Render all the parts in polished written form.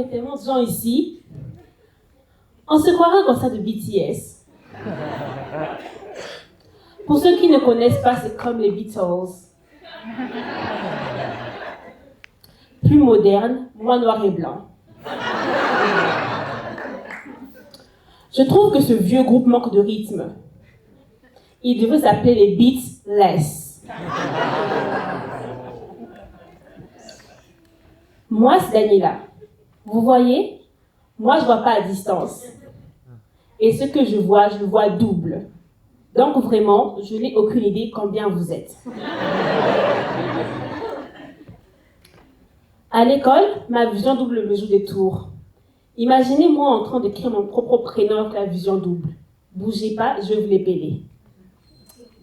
a tellement de gens ici. On se croirait comme ça de BTS. Pour ceux qui ne connaissent pas, c'est comme les Beatles. Plus moderne, moins noir et blanc. Je trouve que ce vieux groupe manque de rythme. Il devrait s'appeler les Beatless. Moi, c'est Daniela. Vous voyez, moi, je ne vois pas à distance. Et ce que je le vois double. Donc vraiment, je n'ai aucune idée combien vous êtes. À l'école, ma vision double me joue des tours. Imaginez-moi en train d'écrire mon propre prénom avec la vision double. Bougez pas, je vais vous l'épeler.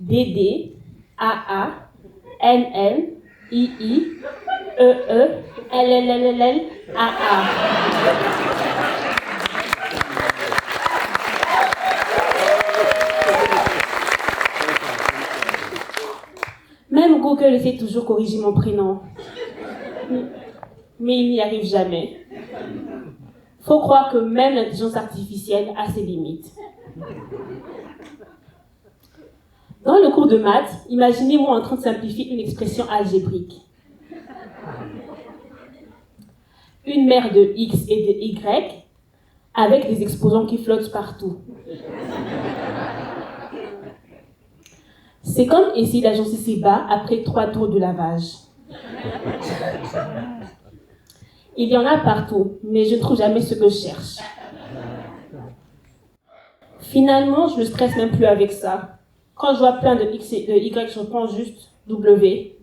DD, AA, NN, II, EE, LLLL, AA. Même Google essaie toujours de corriger mon prénom. Mais il n'y arrive jamais. Faut croire que même l'intelligence artificielle a ses limites. Dans le cours de maths, imaginez-moi en train de simplifier une expression algébrique. Une mère de X et de Y avec des exposants qui flottent partout. C'est comme essayer d'agencer ses bas après 3 tours de lavage. Il y en a partout, mais je ne trouve jamais ce que je cherche. Finalement, je ne stresse même plus avec ça. Quand je vois plein de X et de Y, je prends juste W.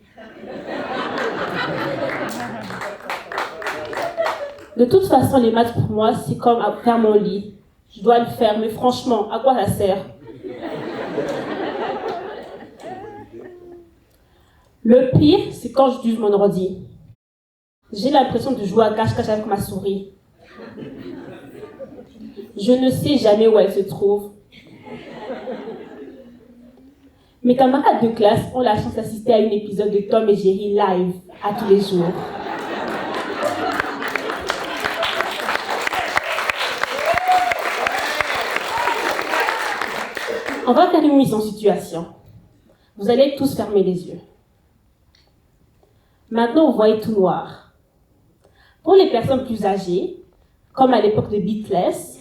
De toute façon, les maths pour moi, c'est comme faire mon lit. Je dois le faire, mais franchement, à quoi ça sert? Le pire, c'est quand j'utilise mon ordi. J'ai l'impression de jouer à cache-cache avec ma souris. Je ne sais jamais où elle se trouve. Mes camarades de classe ont la chance d'assister à un épisode de Tom et Jerry live à tous les jours. On va faire une mise en situation. Vous allez tous fermer les yeux. Maintenant, vous voyez tout noir. Pour les personnes plus âgées, comme à l'époque de Beatless,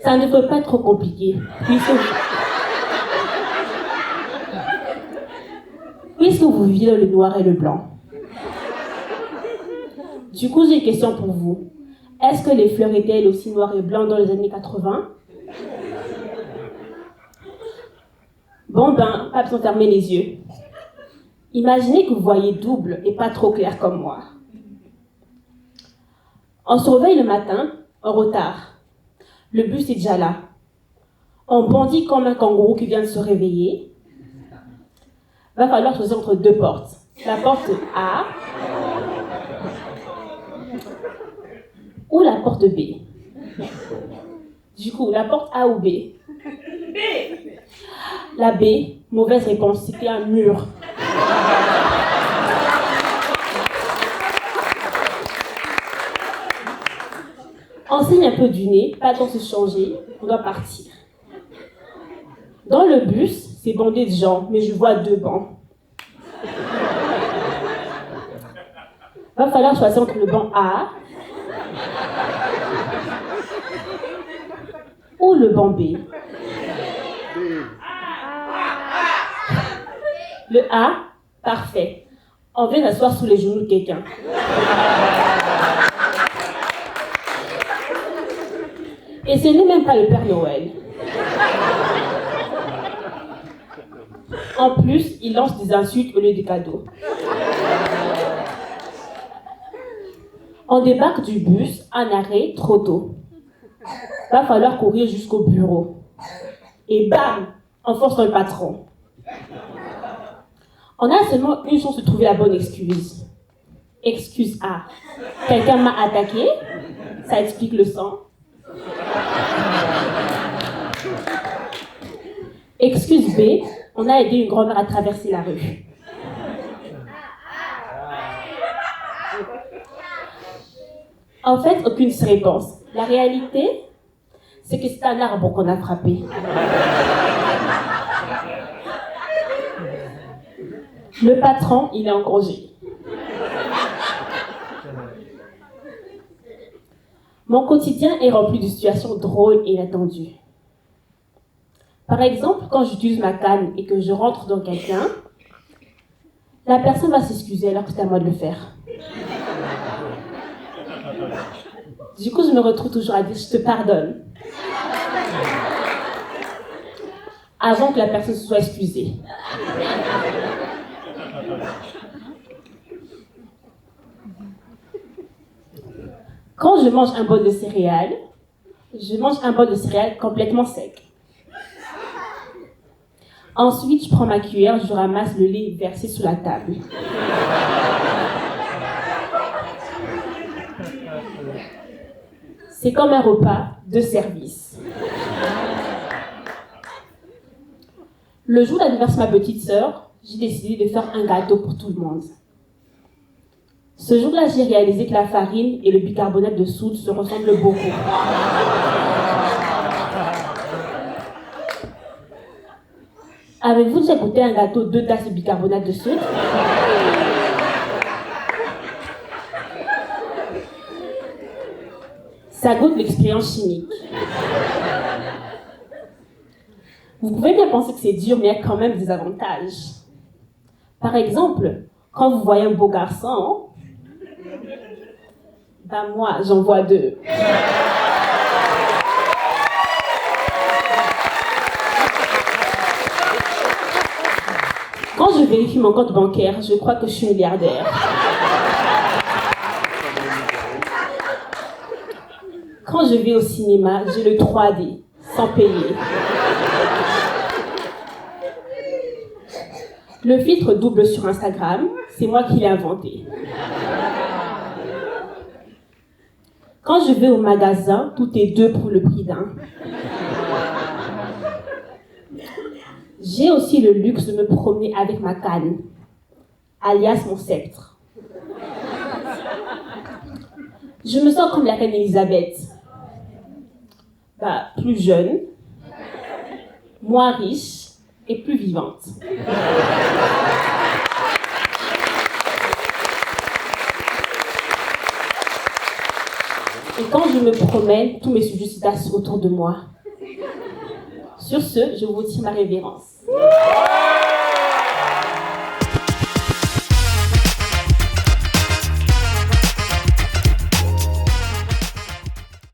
ça ne peut pas être trop compliqué, puisque vous vivez dans le noir et le blanc. Du coup, j'ai une question pour vous. Est-ce que les fleurs étaient elles aussi noires et blancs dans les années 80? Bon ben, pas besoin de fermer les yeux. Imaginez que vous voyez double et pas trop clair comme moi. On se réveille le matin, en retard. Le bus est déjà là. On bondit comme un kangourou qui vient de se réveiller. Va falloir choisir entre 2 portes. La porte A ou la porte B. Du coup, la porte A ou B? B. La B, mauvaise réponse, c'était un mur. On signe un peu du nez, pas le temps de se changer, on doit partir. Dans le bus, c'est bondé de gens, mais je vois 2 bancs. Va falloir choisir entre le banc A ou le banc B. Le A, parfait. On vient d'asseoir sous les genoux de quelqu'un. Et ce n'est même pas le Père Noël. En plus, il lance des insultes au lieu des cadeaux. On débarque du bus, un arrêt, trop tôt. Va falloir courir jusqu'au bureau. Et bam, on force dans le patron. On a seulement une chance de trouver la bonne excuse. Excuse A. Quelqu'un m'a attaqué, ça explique le sang. Excuse B. On a aidé une grand-mère à traverser la rue. En fait, aucune réponse. La réalité, c'est que c'est un arbre qu'on a frappé. Le patron, il est en congé. Mon quotidien est rempli de situations drôles et inattendues. Par exemple, quand j'utilise ma canne et que je rentre dans quelqu'un, la personne va s'excuser alors que c'est à moi de le faire. Du coup, je me retrouve toujours à dire « je te pardonne » avant que la personne se soit excusée. Quand je mange un bol de céréales, je mange un bol de céréales complètement sec. Ensuite, je prends ma cuillère, je ramasse le lait versé sous la table. C'est comme un repas de service. Le jour d'anniversaire de ma petite sœur, j'ai décidé de faire un gâteau pour tout le monde. Ce jour-là, j'ai réalisé que la farine et le bicarbonate de soude se ressemblent beaucoup. Avez-vous déjà goûté un gâteau 2 tasses de bicarbonate de soude? Ça goûte l'expérience chimique. Vous pouvez bien penser que c'est dur, mais il y a quand même des avantages. Par exemple, quand vous voyez un beau garçon, ben moi, j'en vois 2. Quand je vérifie mon compte bancaire, je crois que je suis milliardaire. Quand je vais au cinéma, j'ai le 3D, sans payer. Le filtre double sur Instagram, c'est moi qui l'ai inventé. Quand je vais au magasin, tout est 2 pour le prix d'1. J'ai aussi le luxe de me promener avec ma canne, alias mon sceptre. Je me sens comme la reine Elisabeth. Plus jeune, moins riche et plus vivante. Et quand je me promène, tous mes sujets s'y tassent autour de moi. Sur ce, je vous tire ma révérence.